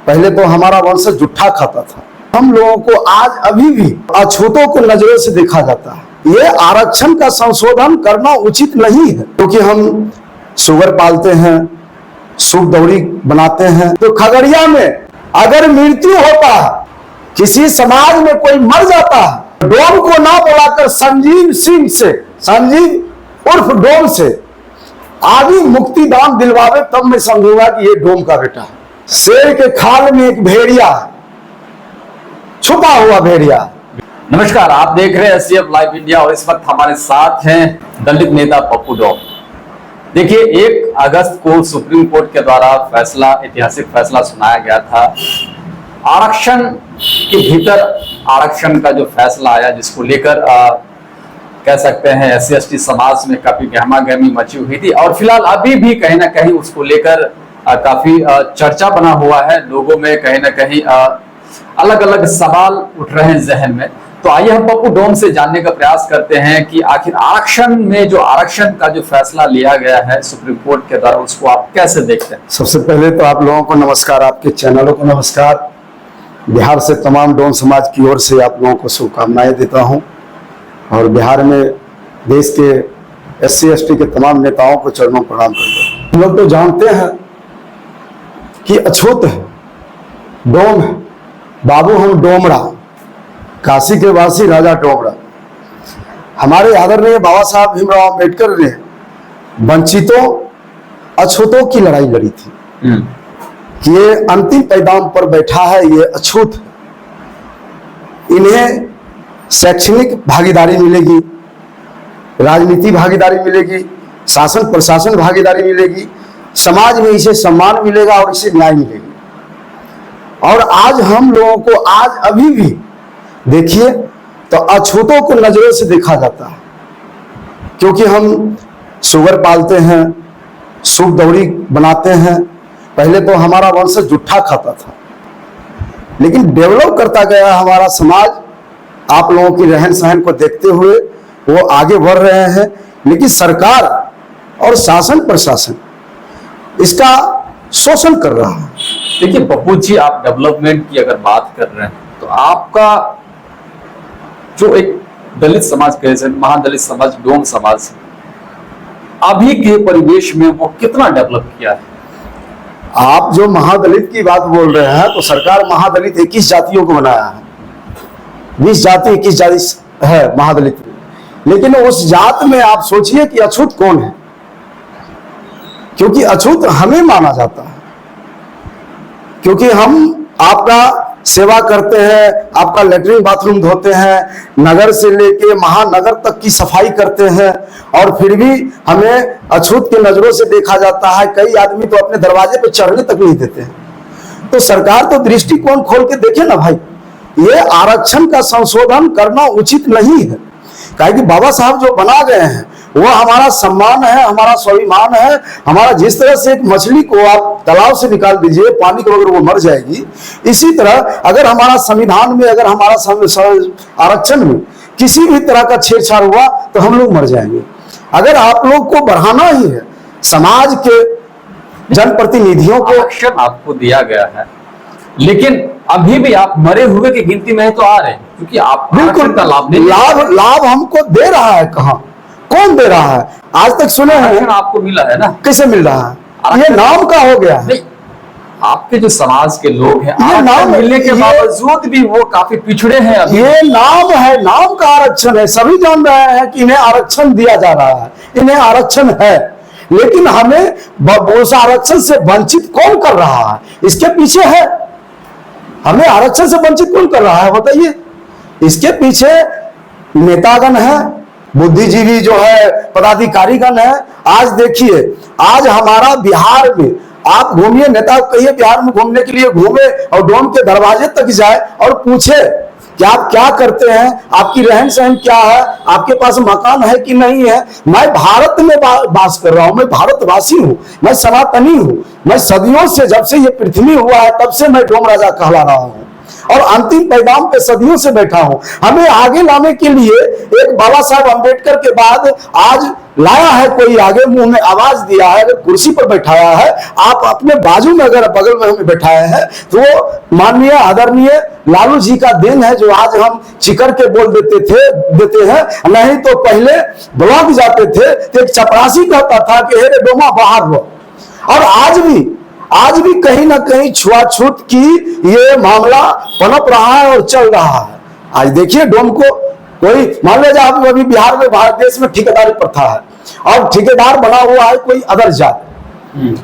पहले तो हमारा वंशज जुट्ठा खाता था। हम लोगों को आज अभी भी अछूतों को नजरों से देखा जाता है। ये आरक्षण का संशोधन करना उचित नहीं है, क्योंकि हम शुगर पालते हैं, सूप दौरी बनाते हैं। तो खगड़िया में अगर मृत्यु होता है, किसी समाज में कोई मर जाता है, डोम को ना बुलाकर संजीव सिंह से, संजीव उर्फ डोम से आदि मुक्ति दान दिलवावे, तब मैं समझूंगा कि ये डोम का बेटा है। शेर के खाल में एक भेड़िया, छुपा हुआ भेड़िया। नमस्कार, आप देख रहे हैं एसटीएफ लाइव इंडिया और इस वक्त हमारे साथ हैं दलित नेता पप्पू डोम। देखिए, 1 अगस्त को सुप्रीम कोर्ट के द्वारा फैसला, ऐतिहासिक फैसला सुनाया गया था। आरक्षण के भीतर आरक्षण का जो फैसला आया, जिसको लेकर कह सकते हैं SC/ST समाज में काफी गहमा गहमी मची हुई थी और फिलहाल अभी भी कहीं ना कहीं उसको लेकर काफी चर्चा बना हुआ है। लोगों में कहीं ना कहीं अलग अलग सवाल उठ रहे हैं जहन में। तो आइए हम पप्पू डोम से जानने का प्रयास करते हैं कि आखिर आरक्षण में जो आरक्षण का जो फैसला लिया गया है सुप्रीम कोर्ट के द्वारा, उसको आप कैसे देखते हैं? सबसे पहले तो आप लोगों को नमस्कार, आपके चैनलों को नमस्कार। बिहार से तमाम डोम समाज की ओर से आप लोगों को शुभकामनाएं देता हूं और बिहार में देश के SC/ST के तमाम नेताओं को चरणों प्रणाम करता हूं। हम लोग तो जानते हैं कि अछूत है, डोम है, बाबू हम डोमरा, काशी के वासी राजा डोमरा। हमारे आदरणीय बाबा साहब भीमराव अम्बेडकर ने वंचितों अछूतों की लड़ाई लड़ी थी कि ये अंतिम पैदान पर बैठा है, ये अछूत, इन्हें शैक्षणिक भागीदारी मिलेगी, राजनीति भागीदारी मिलेगी, शासन प्रशासन भागीदारी मिलेगी, समाज में इसे सम्मान मिलेगा और इसे न्याय मिलेगी। और आज हम लोगों को आज अभी भी देखिए तो अछूतों को नजरों से देखा जाता है, क्योंकि हम शुगर पालते हैं, सूप दौरी बनाते हैं। पहले तो हमारा वंशज जुट्ठा खाता था, लेकिन डेवलप करता गया हमारा समाज। आप लोगों की रहन सहन को देखते हुए वो आगे बढ़ रहे हैं, लेकिन सरकार और शासन प्रशासन इसका शोषण कर रहा है। देखिए पप्पू जी, आप डेवलपमेंट की अगर बात कर रहे हैं तो आपका जो एक दलित समाज कहे, महादलित समाज, डोम समाज, अभी के परिवेश में वो कितना डेवलप किया है? आप जो महादलित की बात बोल रहे हैं, तो सरकार महादलित 21 जातियों को बनाया है। 20 जाति 21 जाति है महादलित में, लेकिन उस जात में आप सोचिए कि अछूत कौन है, क्योंकि अछूत हमें माना जाता है, क्योंकि हम आपका सेवा करते हैं, आपका लेटरिन बाथरूम धोते हैं, नगर से लेके महानगर तक की सफाई करते हैं, और फिर भी हमें अछूत की नजरों से देखा जाता है। कई आदमी तो अपने दरवाजे पे चढ़ने तक नहीं देते हैं। तो सरकार तो दृष्टिकोण खोल के देखे ना भाई, ये आरक्षण का संशोधन करना उचित नहीं है। काहे कि बाबा साहब जो बना गए हैं वो हमारा सम्मान है, हमारा स्वाभिमान है। हमारा जिस तरह से एक मछली को आप तालाब से निकाल दीजिए, पानी के बगैर वो मर जाएगी, इसी तरह अगर हमारा संविधान में, अगर हमारा आरक्षण में किसी भी तरह का छेड़छाड़ हुआ तो हम लोग मर जाएंगे। अगर आप लोग को बढ़ाना ही है, समाज के जनप्रतिनिधियों को आरक्षण आपको दिया गया है, लेकिन अभी भी आप मरे हुए की गिनती में तो आ रहे हैं, क्योंकि आप बिल्कुल का लाभ हमको दे रहा है। कहाँ, कौन दे रहा है? आज तक सुने हैं आपको मिला है ना? कैसे मिल रहा है? ये नाम का हो गया है। आपके जो समाज के लोग हैं, ये नाम मिलने के बावजूद भी वो काफी पिछड़े हैं अभी। ये नाम है, नाम का आरक्षण है। सभी जान रहे हैं कि इन्हें आरक्षण दिया जा रहा है, इन्हें आरक्षण है, लेकिन हमें उस आरक्षण से वंचित कौन कर रहा है? इसके पीछे है, हमें आरक्षण से वंचित कौन कर रहा है बताइए? इसके पीछे नेतागण है, बुद्धिजीवी जो है, पदाधिकारीगण है। आज देखिए, आज हमारा बिहार में आप घूमिए, नेता कहिए बिहार में घूमने के लिए घूमे और डोम के दरवाजे तक जाए और पूछे कि आप क्या करते हैं, आपकी रहन सहन क्या है, आपके पास मकान है कि नहीं है। मैं भारत में वास कर रहा हूं, मैं भारतवासी हूं, मैं सनातनी हूं, मैं सदियों से, जब से ये पृथ्वी हुआ है तब से मैं डोम राजा कहला रहा हूं। और अंतिम पैगाम पे सदियों से बैठा हूं। हमें आगे लाने के लिए एक बाबा साहब अम्बेडकर के बाद आज लाया है कोई आगे, मुंह में आवाज दिया है, अगर कुर्सी पर बैठाया है, आप अपने बाजू में अगर बगल में हमें बैठाए हैं, तो वो माननीय आदरणीय लालू जी का देन है, जो आज हम चिकर के बोल देते हैं। नहीं तो पहले ब्लॉक जाते थे तो एक चपरासी कहता था कि हे रे डोमा बाहर हो। और आज भी कहीं ना कहीं छुआछूत की ये मामला पनप रहा है और चल रहा है। आज देखिए डोम को कोई मान लीजिए आप अभी बिहार में, भारत देश में ठेकेदारी प्रथा है और ठेकेदार बना हुआ है कोई अदर जात,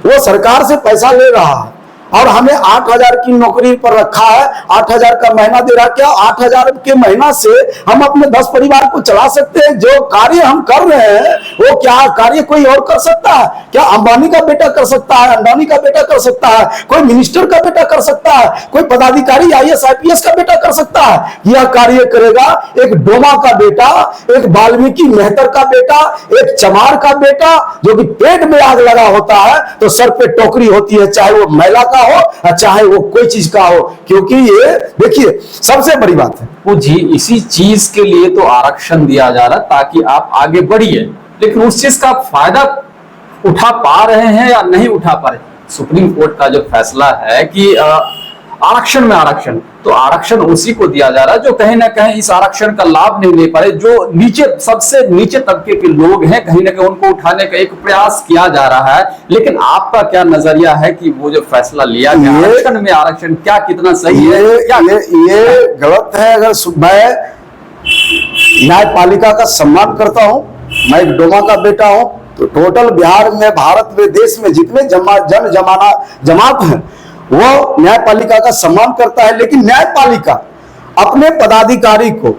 वो सरकार से पैसा ले रहा है और हमें 8,000 की नौकरी पर रखा है, 8,000 का महीना दे रहा। क्या 8,000 के महीना से हम अपने 10 परिवार को चला सकते हैं? जो कार्य हम कर रहे हैं वो क्या कार्य कोई और कर सकता है? क्या अंबानी का बेटा कर सकता है, अंबानी का बेटा कर सकता है, कोई मिनिस्टर का बेटा कर सकता है, कोई पदाधिकारी IAS IPS का बेटा कर सकता है? यह कार्य करेगा एक डोमा का बेटा, एक वाल्मीकि मेहतर का बेटा, एक चमार का बेटा, जो कि पेट में आग लगा होता है तो सर पे टोकरी होती है, चाहे वो महिला का हो चाहे वो कोई चीज का हो। क्योंकि ये देखिए सबसे बड़ी बात है वो जी, इसी चीज के लिए तो आरक्षण दिया जा रहा ताकि आप आगे बढ़िए, लेकिन उस चीज का फायदा उठा पा रहे हैं या नहीं उठा पा रहे? सुप्रीम कोर्ट का जो फैसला है कि आरक्षण में आरक्षण, तो आरक्षण उसी को दिया जा रहा है जो कहीं ना कहीं इस आरक्षण का लाभ नहीं ले पा रहे, जो नीचे सबसे नीचे तबके के लोग हैं, कहीं ना कहीं उनको उठाने का एक प्रयास किया जा रहा है। लेकिन आपका क्या नजरिया है कि वो जो फैसला लिया गया आरक्षण में आरक्षण, क्या कितना सही है? ये गलत है। अगर मैं न्यायपालिका का सम्मान करता हूं, मैं एक डोमा का बेटा हूं, तो टोटल बिहार में, भारत में, देश में जितने जमात हैं वो न्यायपालिका का सम्मान करता है। लेकिन न्यायपालिका अपने पदाधिकारी को,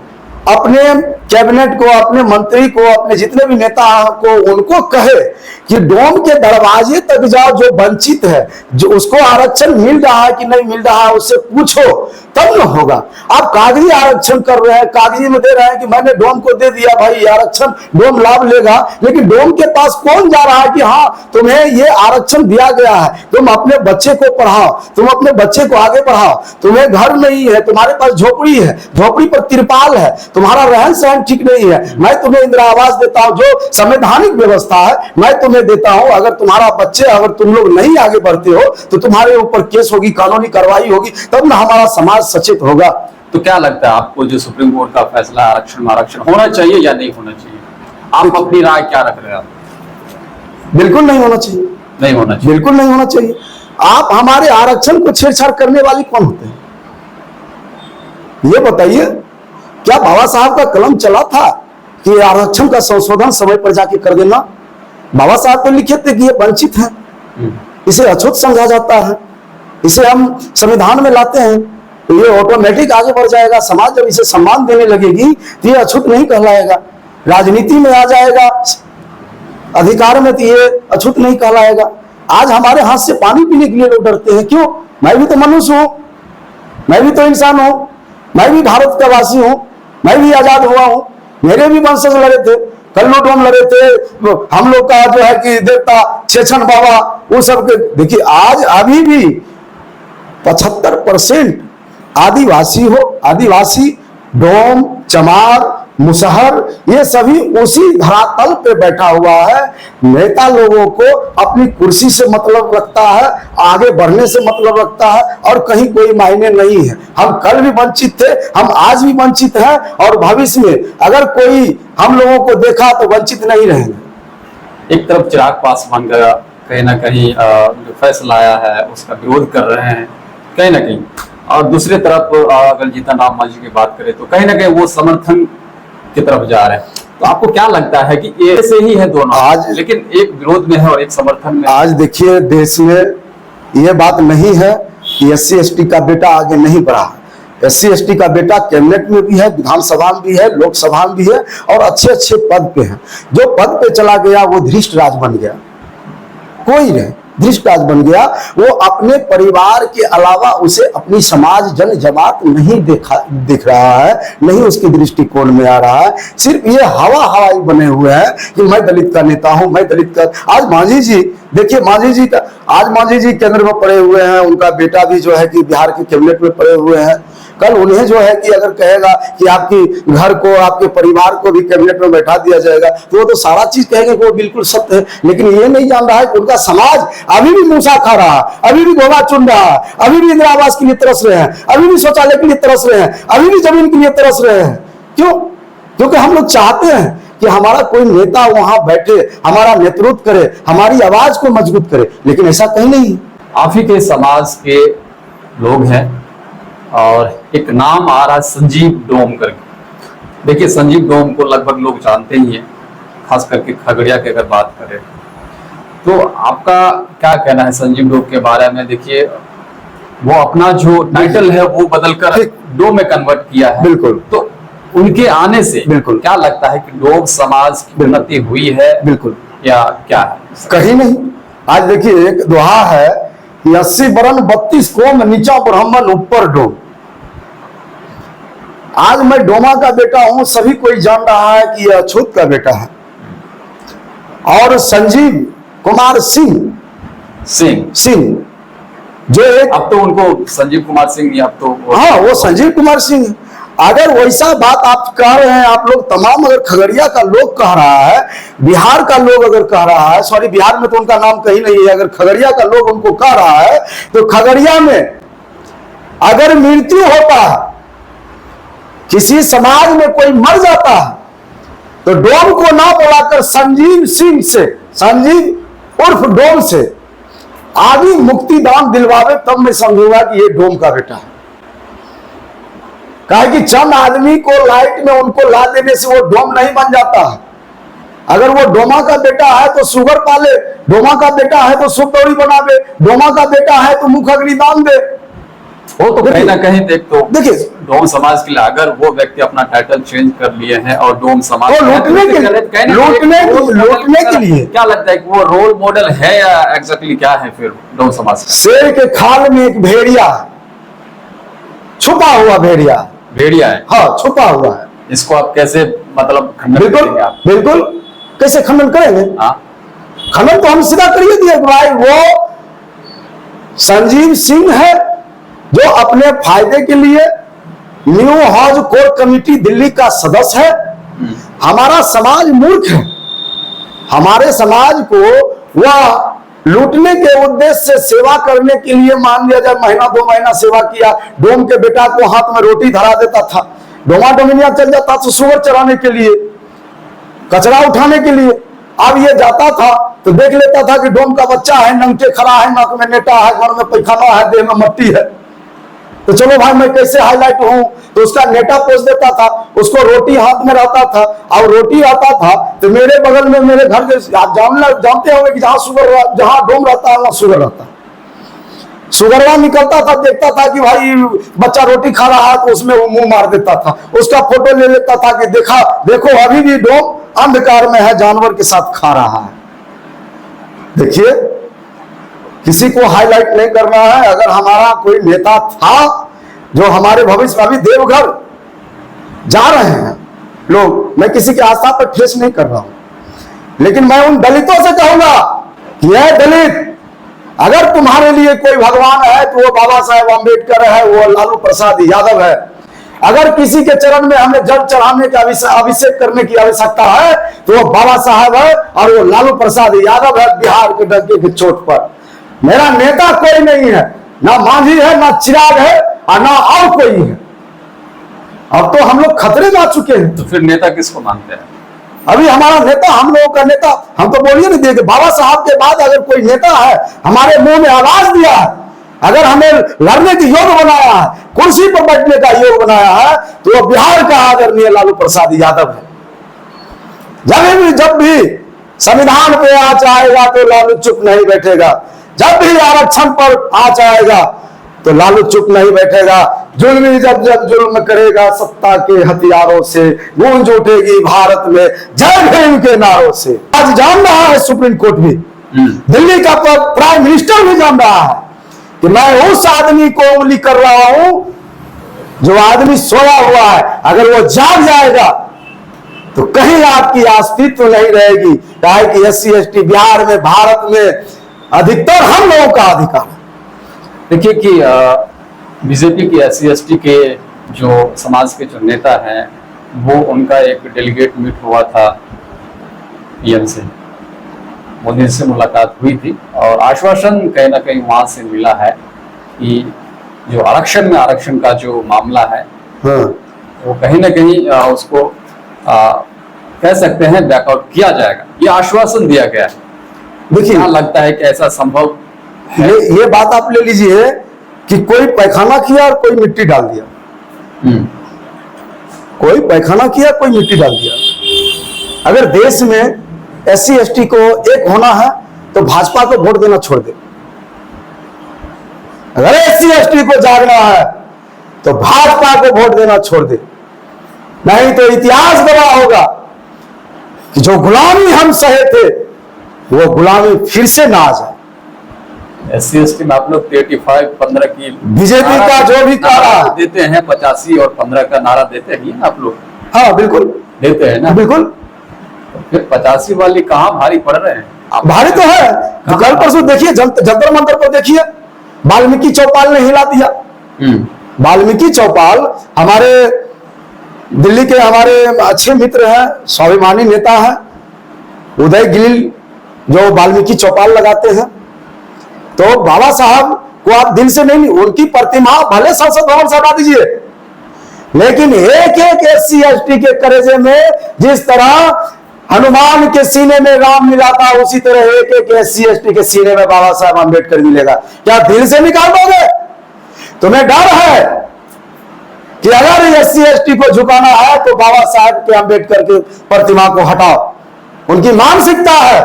अपने कैबिनेट को, अपने मंत्री को, अपने जितने भी नेता को उनको कहे कि डोम के दरवाजे तक जाओ, जो वंचित है, जो उसको आरक्षण मिल रहा है कि नहीं मिल रहा है उससे पूछो, तब न होगा। आप कागजी आरक्षण कर रहे हैं, कागजी में दे रहे हैं कि मैंने डोम को दे दिया भाई आरक्षण, डोम लाभ लेगा, लेकिन डोम के पास कौन जा रहा है कि हाँ तुम्हें ये आरक्षण दिया गया है, तुम अपने बच्चे को पढ़ाओ, तुम अपने बच्चे को आगे बढ़ाओ, तुम्हें घर नहीं है, तुम्हारे पास झोपड़ी है, झोपड़ी पर तिरपाल है, तुम्हारा रहन सहन ठीक नहीं है, मैं तुम्हें इंदिरा आवास देता हूं, जो संवैधानिक व्यवस्था है मैं तुम्हें देता हूं। अगर तुम्हारा बच्चे, अगर तुम लोग नहीं आगे बढ़ते हो तो तुम्हारे ऊपर केस होगी, कानूनी कार्रवाई होगी, तब ना हमारा समाज सचेत होगा। तो क्या लगता है आपको, जो सुप्रीम कोर्ट का फैसला आरक्षण में आरक्षण होना चाहिए या नहीं होना चाहिए? आप अपनी राय क्या रख रहे हैं? बिल्कुल नहीं होना चाहिए, नहीं होना चाहिए, बिल्कुल नहीं होना चाहिए। आप हमारे आरक्षण को छेड़छाड़ करने वाली कौन होते हैं ये बताइए? क्या बाबा साहब का कलम चला था कि आरक्षण का संशोधन समय पर जाके कर देना? बाबा साहब तो लिखे थे कि ये वंचित है, इसे अछूत समझा जाता है, इसे हम संविधान में लाते हैं तो ये ऑटोमेटिक आगे बढ़ जाएगा। समाज जब इसे सम्मान देने लगेगी तो ये अछूत नहीं कहलाएगा, राजनीति में आ जाएगा, अधिकार में तो ये अछूत नहीं कहलाएगा। आज हमारे हाथ से पानी पीने के लिए लोग डरते हैं, क्यों? मैं भी तो मनुष्य हूं, मैं भी तो इंसान हूं, मैं भी भारत का वासी हूं, मैं भी आजाद हुआ हूं, मेरे भी वंशज लड़े थे, कल्लू डोम लड़े थे, हम लोग का जो है कि देवता छेछन बाबा, वो सब के देखिए आज अभी भी 75% आदिवासी हो, आदिवासी, डोम, चमार, मुसहर, ये सभी उसी धरातल पे बैठा हुआ है। नेता लोगों को अपनी कुर्सी से मतलब रखता है, आगे बढ़ने से मतलब रखता है, और कहीं कोई मायने नहीं है। हम कल भी वंचित थे, हम आज भी वंचित हैं, और भविष्य में अगर कोई हम लोगों को देखा तो वंचित नहीं रहेंगे। एक तरफ चिराग पासवान का कहीं ना कहीं जो फैसला आया है उसका विरोध कर रहे हैं कहीं ना कहीं, और दूसरी तरफ अगर जीतन राम मांझी की बात करें तो कहीं ना कहीं वो समर्थन की तरफ जा रहे हैं। तो आपको क्या लगता है कि ये से ही है दोनों आज, लेकिन एक विरोध में है और एक समर्थन में? आज देखिए देश में ये बात नहीं है कि SC ST का बेटा आगे नहीं बढ़ा। SC ST का बेटा कैबिनेट में भी है, विधानसभा में भी है, लोकसभा में भी है, और अच्छे अच्छे पद पे है। जो पद पे चला गया वो धृष्ट राज बन गया, कोई नहीं, धृष्ट राज बन गया। वो अपने परिवार के अलावा उसे अपनी समाज जन जमात नहीं दिख रहा है, नहीं उसके दृष्टिकोण में आ रहा है। सिर्फ ये हवाई बने हुए हैं कि मैं दलित का नेता हूं, मैं दलित का। आज मांझी जी देखिए, मांझी जी केंद्र में पड़े हुए हैं, उनका बेटा भी जो है कि बिहार के कैबिनेट में पड़े हुए हैं। कल उन्हें जो है कि अगर कहेगा कि आपकी घर को, आपके परिवार को भी कैबिनेट में बैठा दिया जाएगा, तो वो तो सारा चीज कहेंगे कि वो बिल्कुल सत्य है। लेकिन ये नहीं जान रहा है कि उनका समाज अभी भी मूसा खा रहा है, अभी भी गोवा चुन रहा है, अभी भी इंदिरा आवास के लिए तरस रहे हैं, अभी भी शौचालय के लिए तरस रहे हैं, अभी भी जमीन के लिए तरस रहे हैं। क्यों? क्योंकि हम लोग चाहते हैं कि हमारा कोई नेता वहां बैठे, हमारा नेतृत्व करे, हमारी आवाज को मजबूत करे, लेकिन ऐसा कहीं नहीं। आप ही के समाज के लोग हैं और एक नाम आ रहा है संजीव डोम करके। देखिए, संजीव डोम को लगभग लोग जानते ही हैं, खास करके खगड़िया की अगर बात करें तो आपका क्या कहना है संजीव डोम के बारे में? देखिए, वो अपना जो टाइटल है वो बदलकर डोम में कन्वर्ट किया है। बिल्कुल। तो उनके आने से बिल्कुल क्या लगता है कि डोम समाज की उन्नति हुई है? बिल्कुल। या क्या है? कहीं नहीं। आज देखिए, एक दोहा है कि 80 बरन 32 कोम, नीचा ब्राह्मण ऊपर डोम। आज मैं डोमा का बेटा हूं, सभी कोई जान रहा है कि यह अछूत का बेटा है। और संजीव कुमार सिंह जो एक, अब तो उनको संजीव कुमार सिंह नहीं, अब तो हाँ, वो संजीव कुमार सिंह। अगर वैसा बात आप कह रहे हैं, आप लोग तमाम, अगर खगड़िया का लोग कह रहा है, बिहार का लोग अगर कह रहा है, सॉरी बिहार में तो उनका नाम कहीं नहीं है, अगर खगड़िया का लोग उनको कह रहा है, तो खगड़िया में अगर मृत्यु होता है, किसी समाज में कोई मर जाता है, तो डोम को ना बुलाकर संजीव सिंह से, संजीव उर्फ डोम से आदि मुक्तिदान दिलवावे, तब मैं समझूंगा कि ये डोम का बेटा है। कहा कि चंद आदमी को लाइट में उनको ला देने से वो डोम नहीं बन जाता है। अगर वो डोमा का बेटा है तो शुगर पाले, डोमा का बेटा है तो सुपदौड़ी बनावे, डोमा का बेटा है तो मुख अग्नि दान दे। वो तो कहीं ना कहीं देखिए, डोम समाज के लिए अगर वो व्यक्ति अपना टाइटल चेंज कर लिए हैं और डोम समाज तो लूटने के लिए क्या लगता है कि वो रोल मॉडल है या एग्जैक्टली क्या है फिर डोम समाज? शेर के खाल में एक भेड़िया, छुपा हुआ भेड़िया है। हाँ, छुपा हुआ है। इसको आप कैसे मतलब खंडन करेंगे आप? बिल्कुल, कैसे खंडन करेंगे? हाँ, खंडन तो हम सीधा करिए दिए भाई, वो संजीव सिंह है जो अपने फायदे के लिए new house core committee Delhi का सदस्य है। हमारा समाज मूर्ख है। हमारे समाज को वह लूटने के उद्देश्य से सेवा करने के लिए, मान लिया जाए महीना 2 महीना सेवा किया, डोम के बेटा को हाथ में रोटी धरा देता था, डोमा डोमिनिया चल जाता था शुगर चराने के लिए, कचरा उठाने के लिए। अब ये जाता था तो देख लेता था कि डोम का बच्चा है, नंगे खड़ा है, नाक में नेटा है, घर में पैखाना है, देह में मट्टी है, तो चलो भाई मैं कैसे हाईलाइट हूं, तो उसका नेटा पोस देता था, उसको रोटी हाथ में रहता था, और रोटी आता था तो मेरे बगल में, मेरे घर के, आप जानते होंगे कि जहां शुगर, जहां डोम रहता है वहां शुगर रहता है। शुगरवा निकलता था, देखता था कि भाई बच्चा रोटी खा रहा है, तो उसमें वो मुंह मार देता था, उसका फोटो ले लेता था कि देखो अभी भी डोम अंधकार में है, जानवर के साथ खा रहा है। देखिए, किसी को हाईलाइट नहीं करना है। अगर हमारा कोई नेता था जो हमारे भविष्य में, अभी देवघर जा रहे हैं लोग, मैं किसी की आस्था पर ठेस नहीं कर रहा हूं, लेकिन मैं उन दलितों से कहूंगा कि यह दलित, अगर तुम्हारे लिए कोई भगवान है तो वो बाबा साहेब अम्बेडकर है, वो लालू प्रसाद यादव है। अगर किसी के चरण में हमें जल चढ़ाने का अभिषेक करने की आवश्यकता है तो वो बाबा साहेब है और वो लालू प्रसाद यादव है, बिहार के डंके की चोट पर। मेरा नेता कोई नहीं है, ना मांझी है, ना चिराग है, और ना और कोई है। अब तो हम लोग खतरे में आ चुके हैं। तो फिर नेता किसको मानते हैं? अभी हमारा नेता, हम लोगों का नेता, हम तो बोलिए नहीं देंगे, बाबा साहब के बाद अगर कोई नेता है हमारे मुंह में आवाज दिया है, अगर हमें लड़ने की योग बनाया है, कुर्सी पर बैठने का योग बनाया है, तो वो बिहार का आदरणीय लालू प्रसाद यादव है। जब भी संविधान पे आंच आएगा तो लालू चुप नहीं बैठेगा। जब भी आरक्षण पर आंच आएगा तो लालू चुप नहीं बैठेगा। जुल्मी जब जुल्म करेगा सत्ता के हथियारों से, गूंज उठेगी भारत में जय भीम के नारों से। आज जान रहा है सुप्रीम कोर्ट भी, दिल्ली का प्राइम मिनिस्टर भी जान रहा है कि मैं उस आदमी को उंगली कर रहा हूं जो आदमी सोया हुआ है। अगर वो जाग जाएगा तो कहीं आपकी अस्तित्व नहीं रहेगी। चाहे कि SC ST बिहार में, भारत में अधिकतर हम लोगों का अधिकार है। देखिए कि बीजेपी के SC/ST के जो समाज के जो नेता हैं वो उनका एक डेलीगेट मीट हुआ था PM से, मोदी से मुलाकात हुई थी और आश्वासन कहीं ना कहीं वहां से मिला है कि जो आरक्षण का जो मामला है हाँ। वो कहीं ना कहीं उसको कह सकते हैं बैकआउट किया जाएगा, ये आश्वासन दिया गया है। देखिए, क्या लगता है कि ऐसा संभव है? ये बात आप ले लीजिए कि कोई पैखाना किया और कोई मिट्टी डाल दिया, कोई पैखाना किया कोई मिट्टी डाल दिया। अगर देश में SC/ST को एक होना है तो भाजपा को वोट देना छोड़ दे। अगर SC/ST को जागना है तो भाजपा को वोट देना छोड़ दे, नहीं तो इतिहास गवाह होगा कि जो गुलामी हम सहे थे वो गुलामी फिर से ना आ जाए। SC/ST में आप लोग 35-15 की बीजेपी का जो भी नारा देते हैं, 85 और 15 का नारा देते हैं आप लोग। हाँ बिल्कुल देते हैं ना, बिल्कुल। फिर 85 वाली कहाँ भारी पड़ रहे हैं? भारी तो है, तो कल परसों देखिए जंतर मंतर को देखिए, वाल्मीकि चौपाल ने हिला दिया। वाल्मीकि चौपाल हमारे दिल्ली के हमारे अच्छे मित्र हैं, स्वाभिमानी नेता हैं उदय गिल, जो वाल्मीकि चौपाल लगाते हैं। तो बाबा साहब को आप दिल से नहीं, उनकी प्रतिमा भले संसद भवन से हटा दीजिए, लेकिन एक एक SC/ST के करेजे में जिस तरह हनुमान के सीने में राम मिला था, उसी तरह एक एक SC/ST के सीने में बाबा साहब अम्बेडकर मिलेगा। क्या दिल से निकाल दोगे? तुम्हें डर है कि अगर SC/ST को झुकाना है तो बाबा साहब के अम्बेडकर की प्रतिमा को हटाओ, उनकी मानसिकता है।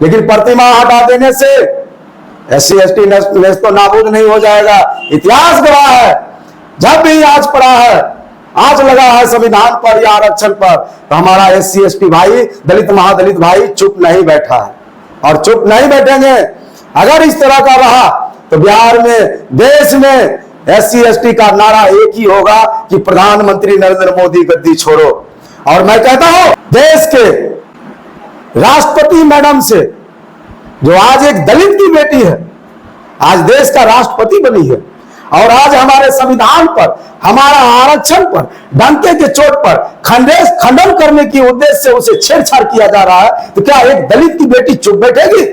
लेकिन प्रतिमा हटा देने से SC/ST नेस तो नाबूद नहीं हो जाएगा। इतिहास गवाह है, जब भी आज पड़ा है, आज लगा है संविधान पर या आरक्षण पर, तो हमारा SC/ST भाई, दलित महादलित भाई चुप नहीं बैठा है और चुप नहीं बैठेंगे। अगर इस तरह का रहा तो बिहार में, देश में SC/ST का नारा एक ही होगा कि प्रधानमंत्री नरेंद्र मोदी गद्दी छोड़ो। और मैं कहता हूं देश के राष्ट्रपति मैडम से, जो आज एक दलित की बेटी है, आज देश का राष्ट्रपति बनी है, और आज हमारे संविधान पर, हमारा आरक्षण पर डंके के चोट पर खंडन करने के उद्देश्य से उसे छेड़छाड़ किया जा रहा है, तो क्या एक दलित की बेटी चुप बैठेगी?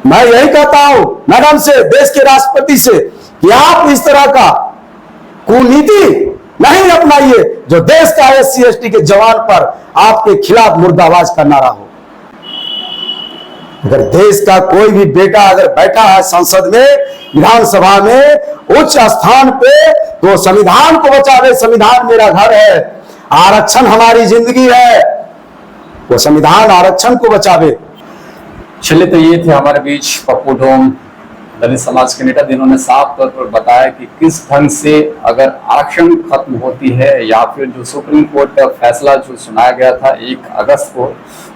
मैं यही कहता हूं मैडम से, देश के राष्ट्रपति से, कि आप इस तरह का कुनीति नहीं अपनाइए जो देश का SC/ST के जवान पर आपके खिलाफ मुर्दाबाज का नारा हो। अगर देश का कोई भी बेटा अगर बैठा है संसद में, विधानसभा में उच्च स्थान पे, तो संविधान को बचावे। संविधान मेरा घर है, आरक्षण हमारी जिंदगी है, वो संविधान आरक्षण को बचावे। चलिए, तो ये थे हमारे बीच पप्पू ढोम, दलित समाज के नेता, जिन्होंने साफ तौर पर बताया कि किस ढंग से अगर आरक्षण खत्म होती है या फिर जो सुप्रीम कोर्ट का फैसला जो सुनाया गया था 1 अगस्त को,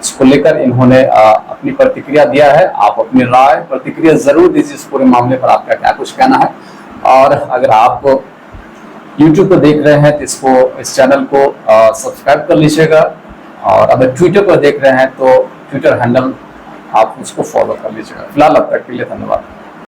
उसको लेकर इन्होंने अपनी प्रतिक्रिया दिया है। आप अपनी राय प्रतिक्रिया जरूर दीजिए इस पूरे मामले पर, आपका क्या कुछ कहना है। और अगर आप YouTube को देख रहे हैं तो इस चैनल को सब्सक्राइब कर लीजिएगा, और अगर ट्विटर पर देख रहे हैं तो ट्विटर हैंडल आप उसको फॉलो कर लीजिएगा। फिलहाल अब तक के लिए धन्यवाद।